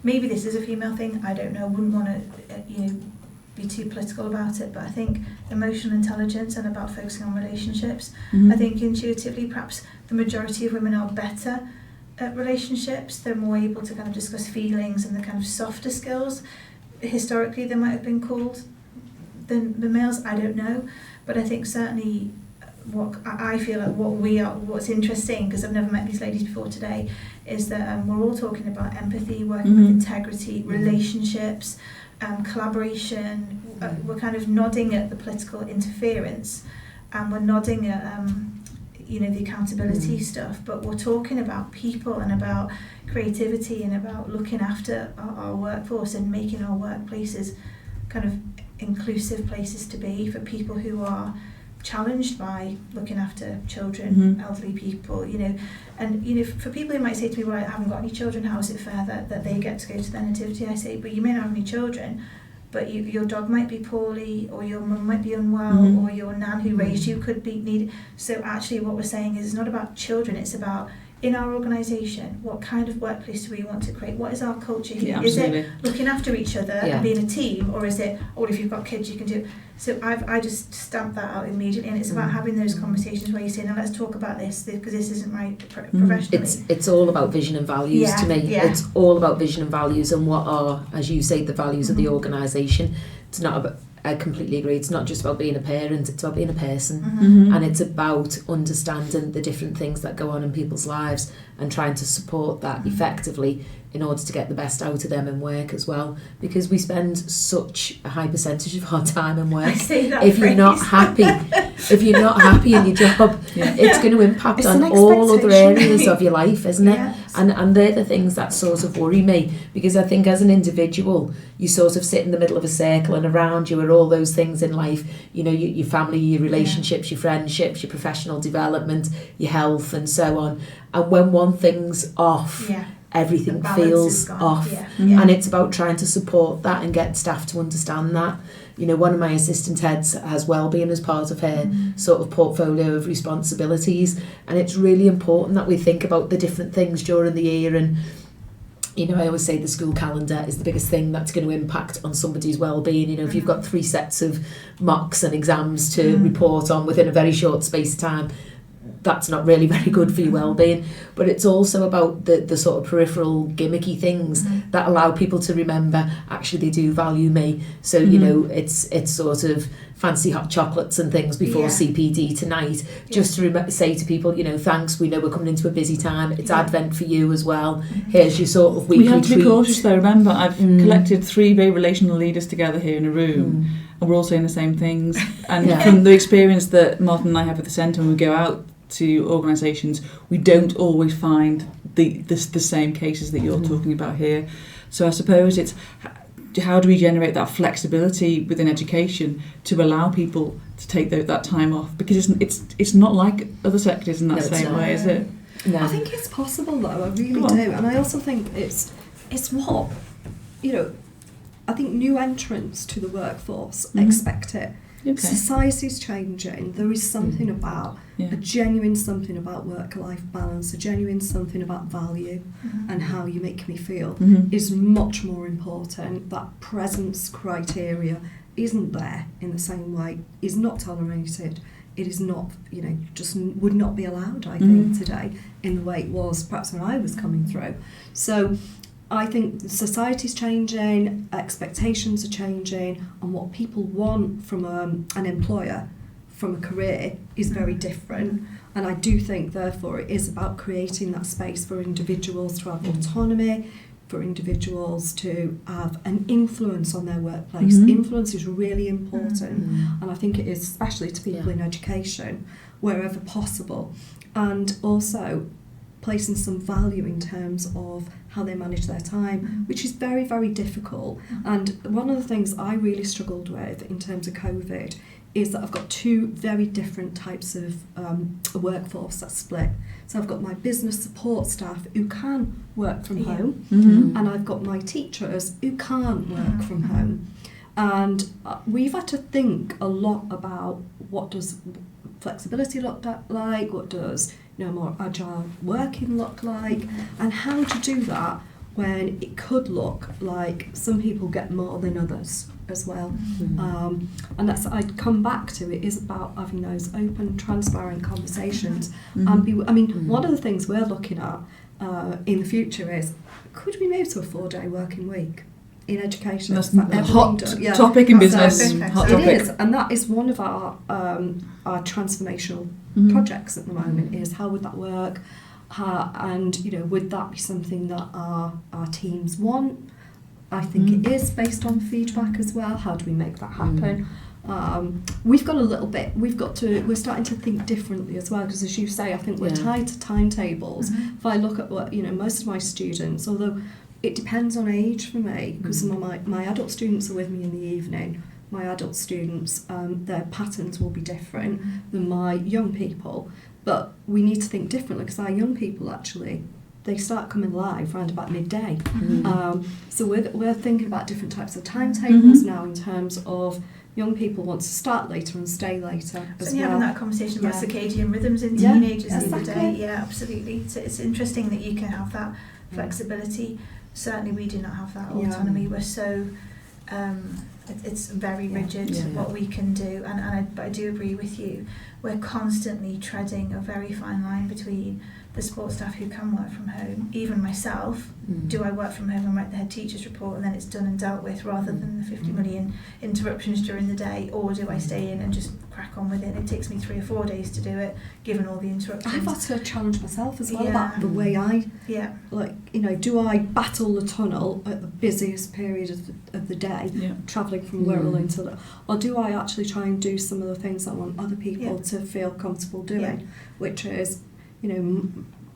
S2: maybe this is a female thing, I don't know, I wouldn't want to, be too political about it, but I think emotional intelligence and about focusing on relationships,
S1: Mhm.
S2: I think intuitively perhaps the majority of women are better at relationships. They're more able to kind of discuss feelings and the kind of softer skills. Historically, they might have been called than the males, I don't know, but I think certainly what I feel like what's interesting, because I've never met these ladies before today, is that we're all talking about empathy, working with integrity, relationships, collaboration. We're kind of nodding at the political interference, and we're nodding at the accountability stuff, but we're talking about people and about creativity and about looking after our workforce and making our workplaces kind of inclusive places to be for people who are challenged by looking after children, elderly people, and for people who might say to me, well, I haven't got any children, how is it fair that they get to go to their nativity? I say, but you may not have any children, but your dog might be poorly, or your mum might be unwell, or your nan who raised you could be needed. So actually what we're saying is it's not about children, it's about, in our organisation, what kind of workplace do we want to create? What is our culture here?
S1: Yeah,
S2: is it looking after each other and being a team, or is it, if you've got kids you can do it? So I just stamped that out immediately, and it's about having those conversations where you say, now let's talk about this, because this isn't right professionally.
S4: It's all about vision and values to me.
S2: Yeah.
S4: It's all about vision and values, and what are, as you say, the values of the organisation. It's not about, I completely agree, it's not just about being a parent, it's about being a person. And it's about understanding the different things that go on in people's lives and trying to support that effectively in order to get the best out of them in work as well, because we spend such a high percentage of our time in work.
S2: I say that
S4: if you're not happy in your job, it's going to impact
S3: It's
S4: on
S3: an
S4: all other
S3: expectation.
S4: areas of your life, isn't it?
S2: Yes.
S4: And they're the things that sort of worry me, because I think as an individual you sort of sit in the middle of a circle, and around you are all those things in life, your family, your relationships, your friendships, your professional development, your health, and so on. And when one thing's off, everything
S2: The balance
S4: feels
S2: is gone.
S4: off. And it's about trying to support that and get staff to understand that. One of my assistant heads has wellbeing as part of her sort of portfolio of responsibilities, and it's really important that we think about the different things during the year. And I always say the school calendar is the biggest thing that's going to impact on somebody's well-being. If you've got 3 sets of mocks and exams to report on within a very short space of time, that's not really very good for your well-being. But it's also about the sort of peripheral gimmicky things that allow people to remember actually they do value me. So it's sort of fancy hot chocolates and things before CPD tonight, just to say to people, thanks, we know we're coming into a busy time, it's Advent for you as well, here's your sort of weekly
S1: We have to be
S4: treat.
S1: cautious though. Remember, I've collected 3 very relational leaders together here in a room, and we're all saying the same things. And from the experience that Martin and I have at the centre, when we go out to organisations, we don't always find the same cases that you're talking about here. So I suppose it's, how do we generate that flexibility within education to allow people to take that time off? Because it's not like other sectors in that same way, is it?
S4: No.
S3: I think it's possible though, I really do. And I also think it's what, I think new entrants to the workforce expect it.
S1: Okay.
S3: Society's changing. There is something about, a genuine something about work-life balance, a genuine something about value and how you make me feel is much more important. That presence criteria isn't there in the same way, is not tolerated. It is not, just would not be allowed, I think, today in the way it was perhaps when I was coming through. So I think society's changing, expectations are changing, and what people want from an employer, from a career, is very different. And I do think, therefore, it is about creating that space for individuals to have autonomy, for individuals to have an influence on their workplace. Influence is really important, and I think it is especially to people in education, wherever possible. And also, placing some value in terms of how they manage their time, which is very, very difficult. And one of the things I really struggled with in terms of COVID is that I've got two very different types of workforce that's split. So I've got my business support staff who can work from home, and I've got my teachers who can't work from home. And we've had to think a lot about what does flexibility look like, what does more agile working look like, and how to do that when it could look like some people get more than others as well. And that's, I'd come back to, it is about having those open, transparent conversations. And one of the things we're looking at in the future is, could we move to a 4-day working week in education?
S1: That's a hot topic in business. Hot topic.
S3: It is, and that is one of our transformational projects at the moment, is how would that work? And would that be something that our teams want? I think it is, based on feedback as well. How do we make that happen? We've got a little bit, we're starting to think differently as well, because as you say, I think we're tied to timetables. If I look at what, most of my students, although it depends on age for me, because some of my adult students are with me in the evening. My adult students, their patterns will be different than my young people, but we need to think differently, because our young people actually, they start coming live around about midday. So we're thinking about different types of timetables now, in terms of young people want to start later and stay later as well.
S2: Having that conversation about circadian rhythms in teenagers the other day. Yeah, absolutely. So it's interesting that you can have that flexibility. Certainly we do not have that autonomy. We're so it's very rigid what we can do, but I do agree with you. We're constantly treading a very fine line between the support staff who can work from home, even myself. Do I work from home and write the head teacher's report and then it's done and dealt with, rather than the 50 million interruptions during the day, or do I stay in and just crack on with it? It takes me 3 or 4 days to do it, given all the interruptions.
S3: I've had to challenge myself as well about the way I, do I battle the tunnel at the busiest period of the day, travelling from Wirral into the, or do I actually try and do some of the things I want other people to feel comfortable doing, which is,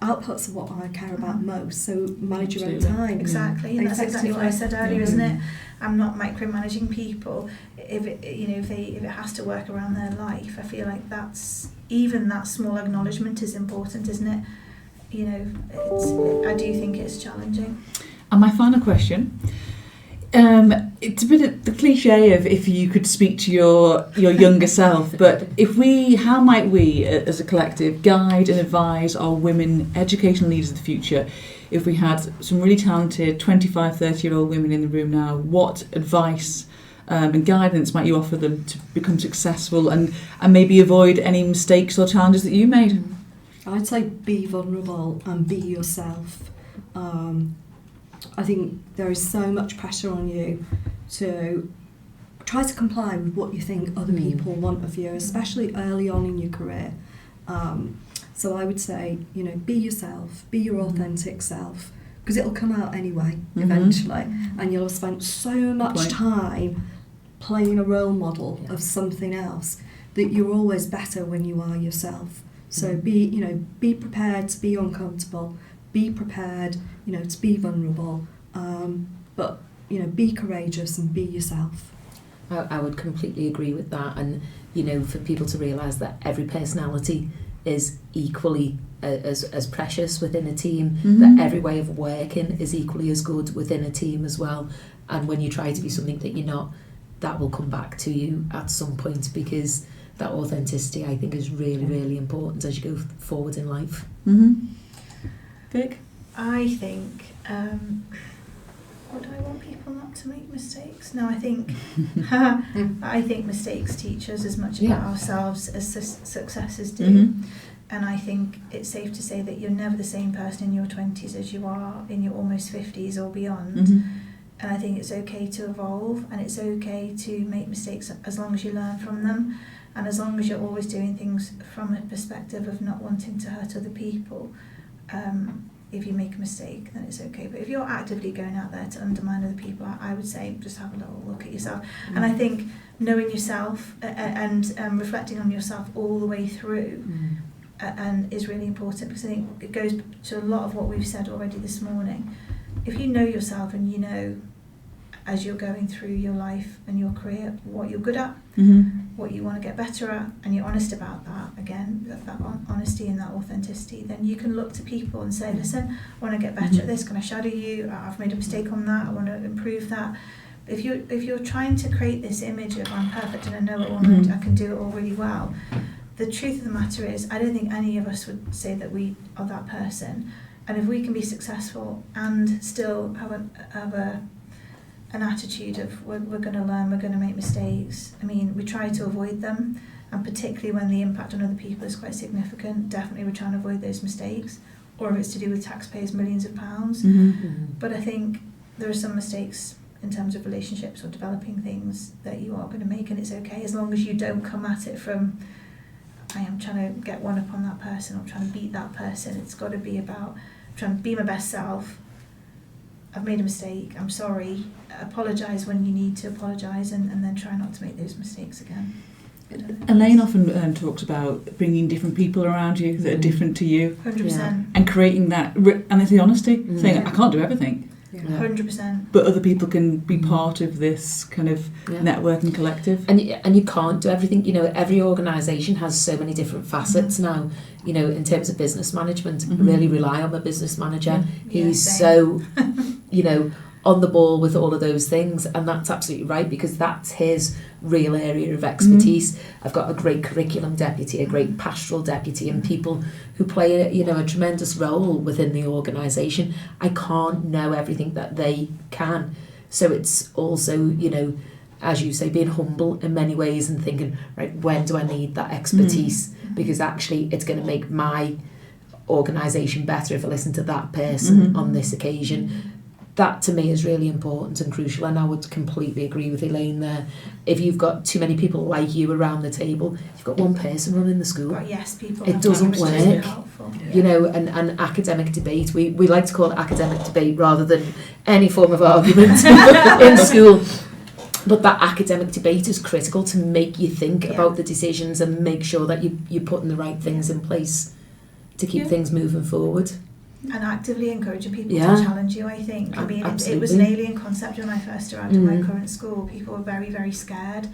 S3: outputs are what I care about most, so manage your own time.
S2: Exactly, and that's exactly what I said earlier, isn't it? I'm not micromanaging people. If it has to work around their life, I feel like even that small acknowledgement is important, isn't it? I do think it's challenging.
S1: And my final question, it's a bit of the cliche of if you could speak to your younger self, but how might we as a collective guide and advise our women educational leaders of the future? If we had some really talented 25, 30-year-old women in the room now, what advice and guidance might you offer them to become successful and maybe avoid any mistakes or challenges that you made?
S3: I'd say be vulnerable and be yourself. I think there is so much pressure on you to try to comply with what you think other people want of you, especially early on in your career. So I would say, be yourself, be your authentic self, because it'll come out anyway, eventually, and you'll have spent so much time playing a role model of something else that you're always better when you are yourself. So be prepared to be uncomfortable, be prepared, to be vulnerable, but be courageous and be yourself.
S4: I would completely agree with that, and for people to realise that every personality is equally as precious within a team, that every way of working is equally as good within a team as well, and when you try to be something that you're not, that will come back to you at some point, because that authenticity, I think, is really, really important as you go forward in life.
S1: Vic?
S2: I think, would I want people not to make mistakes? No, I think I think mistakes teach us as much about ourselves as successes do. And I think it's safe to say that you're never the same person in your 20s as you are in your almost 50s or beyond. And I think it's okay to evolve, and it's okay to make mistakes as long as you learn from them, and as long as you're always doing things from a perspective of not wanting to hurt other people. If you make a mistake, then it's okay. But if you're actively going out there to undermine other people, I would say just have a little look at yourself. And I think knowing yourself and reflecting on yourself all the way through and is really important, because I think it goes to a lot of what we've said already this morning. If you know yourself and you know, as you're going through your life and your career, what you're good at, what you want to get better at, and you're honest about that, again, that honesty and that authenticity, then you can look to people and say, listen, I want to get better at this, can I shadow you? I've made a mistake on that, I want to improve that. If you're trying to create this image of I'm perfect and I know it all and I can do it all really well, the truth of the matter is I don't think any of us would say that we are that person. And if we can be successful and still have an attitude of we're going to learn, we're going to make mistakes, I mean, we try to avoid them, and particularly when the impact on other people is quite significant, definitely we're trying to avoid those mistakes, or if it's to do with taxpayers' millions of pounds. But I think there are some mistakes in terms of relationships or developing things that you are going to make, and it's okay as long as you don't come at it from I am trying to get one up on that person or trying to beat that person. It's got to be about trying to be my best self. I've made a mistake, I'm sorry, apologise when you need to apologise, and then try not to make those mistakes again.
S1: Elaine often talks about bringing different people around you that are different to you.
S2: 100%.
S1: And creating that, and it's the honesty, saying I can't do everything.
S2: 100%.
S1: But other people can be part of this kind of network and collective.
S4: And you can't do everything. You know, every organisation has so many different facets now. You know, in terms of business management, I really rely on the business manager. He's so, you know, on the ball with all of those things, and that's absolutely right, because that's his real area of expertise. I've got a great curriculum deputy, a great pastoral deputy, and people who play a tremendous role within the organisation. I can't know everything that they can, so it's also, you know, as you say, being humble in many ways and thinking, right, when do I need that expertise? Because actually it's going to make my organisation better if I listen to that person on this occasion. That to me is really important and crucial, and I would completely agree with Elaine there. If you've got too many people like you around the table, you've got one person running the school.
S2: But yes, people.
S4: It doesn't work. You know, and academic debate, we like to call it academic debate rather than any form of argument in school. But that academic debate is critical to make you think about the decisions and make sure that you're putting the right things in place to keep things moving forward.
S2: And actively encouraging people to challenge you, I think. I mean, it was an alien concept when I first arrived at my current school. People were very, very scared.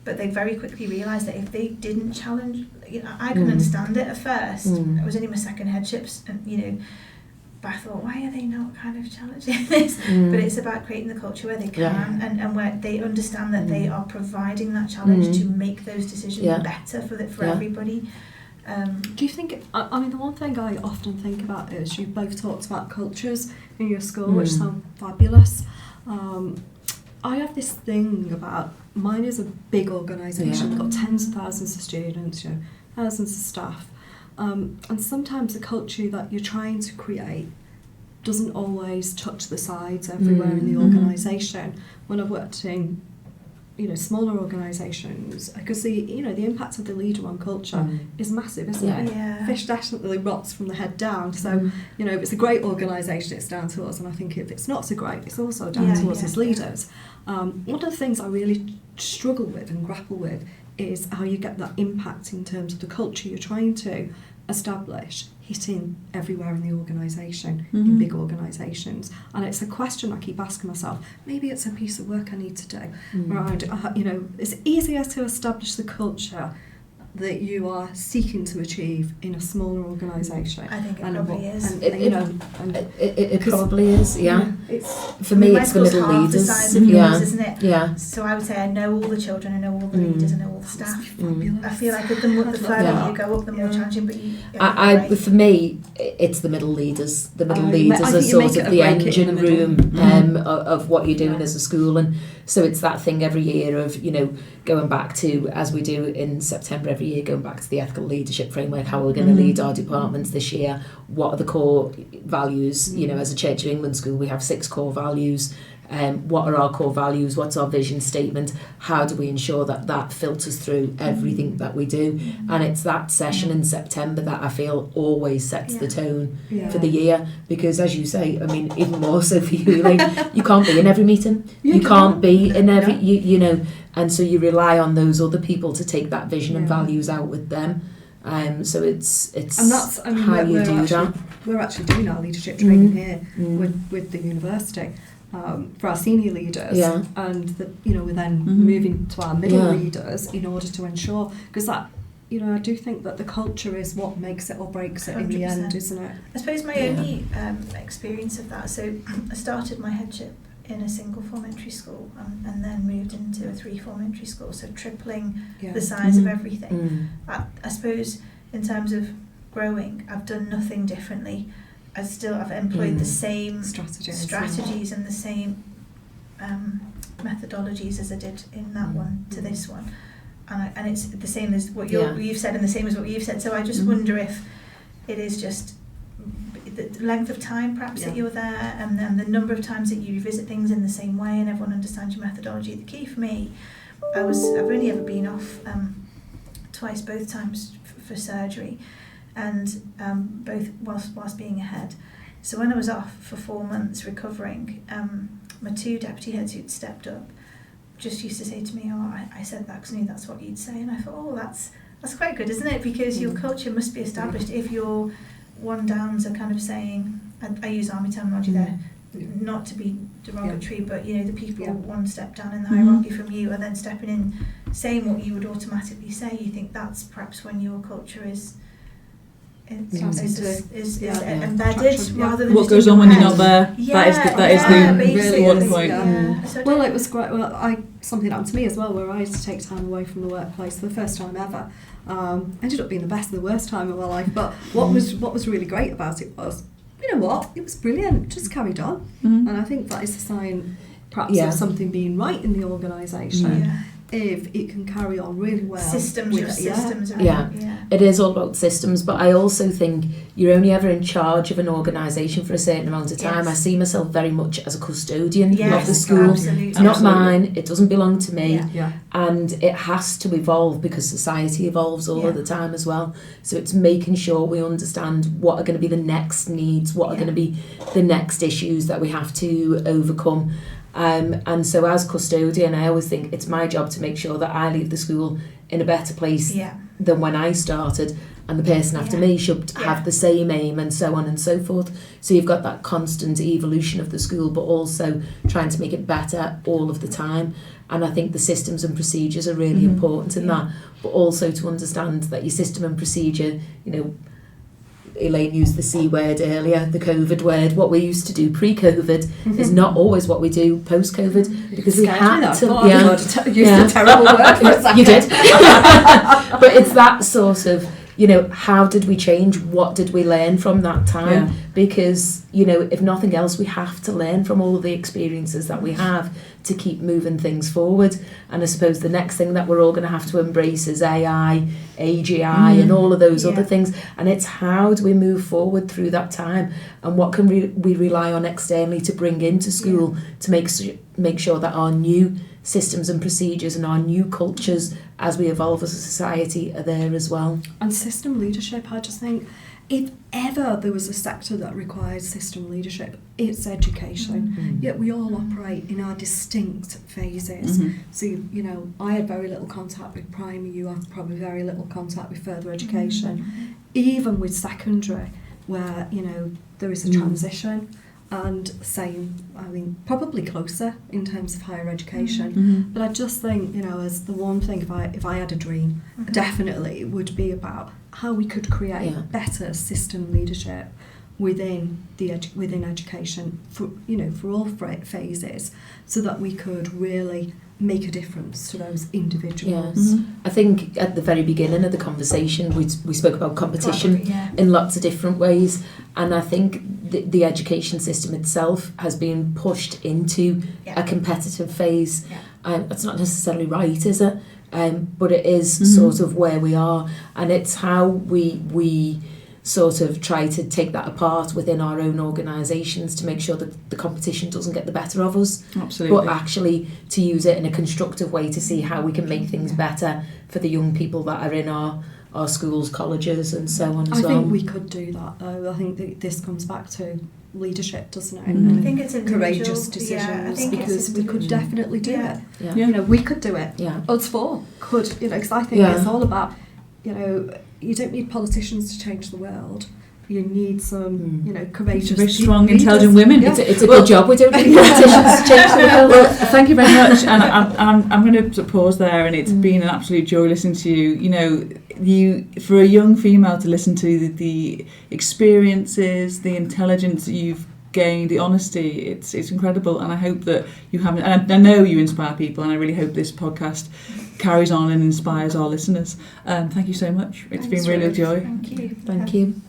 S2: But they very quickly realised that if they didn't challenge, you know, I couldn't understand it at first. It was only my second headships, and, you know, but I thought, why are they not kind of challenging this? But it's about creating the culture where they can and where they understand that they are providing that challenge to make those decisions better for everybody.
S3: Do you think, I mean, the one thing I often think about is you both talked about cultures in your school, which sound fabulous. I have this thing about, mine is a big organisation, we've got tens of thousands of students, you know, thousands of staff. And sometimes the culture that you're trying to create doesn't always touch the sides everywhere in the organisation. When I've worked in, you know, smaller organisations, because the impact of the leader on culture is massive, isn't it?
S2: Yeah.
S3: Fish definitely rots from the head down. So, you know, if it's a great organisation, it's down to us, and I think if it's not so great, it's also down to us as leaders. One of the things I really struggle with and grapple with is how you get that impact in terms of the culture you're trying to establish hitting everywhere in the organisation, in big organisations. And it's a question I keep asking myself. Maybe it's a piece of work I need to do around, you know, it's easier to establish the culture that you are seeking to achieve in a smaller organisation.
S2: I think it probably is.
S4: It probably is,
S2: It's,
S4: for me, it's the middle
S2: half
S4: leaders.
S2: the size of yours, isn't it?
S4: Yeah.
S2: So I would say I know all the children, I know all the leaders, I know all the staff.
S3: Fabulous.
S2: I feel like the further you go up, the more challenging. But
S4: for me, it's the middle leaders. The middle
S3: I
S4: leaders are
S3: think you
S4: sort
S3: make it
S4: of
S3: a
S4: the
S3: break it
S4: engine
S3: in the middle.
S4: room of what you're doing as a school, and so it's that thing every year of, you know, going back to, as we do in September every year, going back to the ethical leadership framework, how we're going to lead our departments this year, what are the core values. You know, as a Church of England school, we have 6 core values. What are our core values? What's our vision statement? How do we ensure that that filters through everything that we do? And it's that session in September that I feel always sets the tone for the year, because as you say, I mean, even more so for you, like, you can't be in every meeting, you can't be in every, you know, and so you rely on those other people to take that vision and values out with them. So it's
S3: And that's, I mean,
S4: how you do that.
S3: We're actually doing our leadership training here with the university for our senior leaders, and we're then moving to our middle leaders in order to ensure, because that, I do think that the culture is what makes it or breaks it 100%. In the end, isn't it?
S2: I suppose my only experience of that, so I started my headship in a single form entry school and then moved into a 3-form entry school, so tripling the size of everything. I suppose in terms of growing, I've done nothing differently. I've employed the same strategies and the same methodologies as I did in that one to this one, and it's the same as what you've said and the same as what you've said. So I just wonder if it is just the length of time perhaps that you're there, and then the number of times that you revisit things in the same way and everyone understands your methodology. The key for me, I've only ever been off twice, both times for surgery, and both whilst being a head. So when I was off for 4 months recovering, my 2 deputy heads who'd stepped up just used to say to me, I said that because I knew that's what you'd say, and I thought, that's quite good, isn't it? Because your culture must be established if your one downs are kind of saying, I use army terminology there, not to be derogatory, but the people one step down in the hierarchy from you are then stepping in, saying what you would automatically say. You think that's perhaps when your culture is embedded rather than
S1: what goes on when you're not there. That is the
S3: really
S1: one point.
S2: So
S3: well, it was great. Well, something happened to me as well, where I had to take time away from the workplace for the first time ever. Ended up being the best and the worst time of my life. But what was really great about it was, you know what, it was brilliant. Just carried on, and I think that is a sign, perhaps, of something being right in the organisation. If it can carry on really well.
S2: Systems.
S4: It is all about systems, but I also think you're only ever in charge of an organisation for a certain amount of time. I see myself very much as a custodian of the school. It's not mine, it doesn't belong to me, and it has to evolve because society evolves all of the time as well. So it's making sure we understand what are going to be the next needs, what are going to be the next issues that we have to overcome. And so as custodian, I always think it's my job to make sure that I leave the school in a better place than when I started, and the person after me should have the same aim, and so on and so forth. So you've got that constant evolution of the school, but also trying to make it better all of the time. And I think the systems and procedures are really important in that, but also to understand that your system and procedure, Elaine used the C word earlier, the COVID word. What we used to do pre-COVID is not always what we do post-COVID, because we had to.
S3: Used a terrible word for a second.
S4: You did, but it's that sort of. How did we change? What did we learn from that time? Yeah. Because, if nothing else, we have to learn from all of the experiences that we have to keep moving things forward. And I suppose the next thing that we're all going to have to embrace is AI, AGI, and all of those other things. And it's how do we move forward through that time? And what can we rely on externally to bring into school to make sure that our new systems and procedures and our new cultures as we evolve as a society are there as well.
S3: And system leadership, I just think, if ever there was a sector that requires system leadership, it's education. Yet we all operate in our distinct phases. So, I had very little contact with primary, you have probably very little contact with further education. Even with secondary, where, there is a transition. And same, probably closer in terms of higher education. But I just think, as the one thing, if I had a dream, definitely it would be about how we could create better system leadership within education for all phases, so that we could really make a difference to those individuals.
S4: I think at the very beginning of the conversation we spoke about competition in lots of different ways, and I think the education system itself has been pushed into a competitive phase. That's not necessarily right, is it? But it is sort of where we are, and it's how we sort of try to take that apart within our own organisations to make sure that the competition doesn't get the better of us.
S1: Absolutely.
S4: But actually to use it in a constructive way to see how we can make things better for the young people that are in our schools, colleges and so on as well.
S3: I think we could do that though. I think that this comes back to leadership, doesn't it?
S2: I think it's
S3: courageous decisions, because we could definitely do it.
S4: Yeah.
S3: We could do it.
S4: Yeah.
S3: Us four could, because I think it's all about, you don't need politicians to change the world. You need some, courageous,
S1: very strong,
S3: leaders.
S1: intelligent women.
S3: Yeah.
S4: It's a good job we don't need politicians to change the world.
S1: Well, thank you very much, and I'm going to pause there. And it's been an absolute joy listening to you. You for a young female to listen to the experiences, the intelligence that you've gained, the honesty. It's incredible, and I hope that you haven't. And I know you inspire people, and I really hope this podcast carries on and inspires our listeners. Thank you so much. It's been really a joy.
S2: Thank you.
S4: Thank you.